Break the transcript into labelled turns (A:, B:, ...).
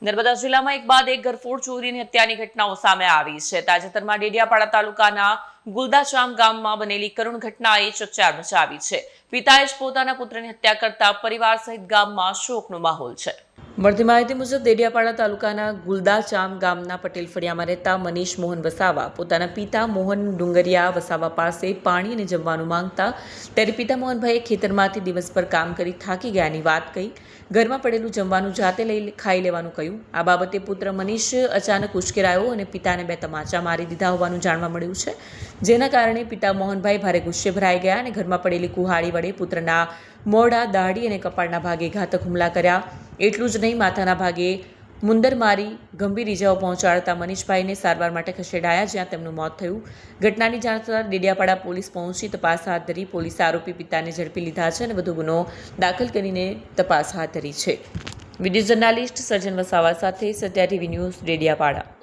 A: નર્મદા જિલ્લામાં એક બાદ એક ઘરફોડ ચોરી અને હત્યાની ઘટનાઓ સામે આવી છે. તાજેતરમાં ડેડિયાપાડા તાલુકાના ગુલદાચામ ગામમાં બનેલી કરુણ ઘટનાએ ચકચાર મચાવી છે. પિતાએ જ પોતાના પુત્રની હત્યા કરતા પરિવાર સહિત ગામમાં શોકનો માહોલ છે. મળતી માહિતી મુજબ ડેડિયાપાડા તાલુકાના ગુલદાચામ ગામના પટેલ ફળિયામાં રહેતા મનીષ મોહન વસાવા પોતાના પિતા મોહન ડુંગરિયા વસાવા પાસે પાણી અને જમવાનું માંગતા ત્યારે પિતા મોહનભાઈએ ખેતરમાંથી દિવસભર કામ કરી થાકી ગયાની વાત કહી ઘરમાં પડેલું જમવાનું જાતે લઈ ખાઈ લેવાનું કહ્યું. આ બાબતે પુત્ર મનીષ અચાનક ઉશ્કેરાયો અને પિતાને 2 તમાચા મારી દીધા હોવાનું જાણવા મળ્યું છે. જેના કારણે પિતા મોહનભાઈ ભારે ગુસ્સે ભરાઈ ગયા અને ઘરમાં પડેલી કુહાડી વડે પુત્રના મોઢા, દાઢી અને કપાળના ભાગે ઘાતક હુમલા કર્યા. એટલું જ નહીં, માથાના ભાગે મુંદર મારી ગંભીર ઇજાઓ પહોંચાડતા મનીષભાઈને સારવાર માટે ખસેડાયા, જ્યાં તેમનું મોત થયું. ઘટનાની જાણ થતાં ડેડિયાપાડા પોલીસ પહોંચી તપાસ હાથ ધરી. પોલીસે આરોપી પિતાને ઝડપી લીધા છે અને વધુ ગુનો દાખલ કરીને તપાસ હાથ ધરી છે. વિડીયો જર્નાલિસ્ટ સર્જન વસાવા સાથે સત્યા ટીવી ન્યૂઝ, ડેડિયાપાડા.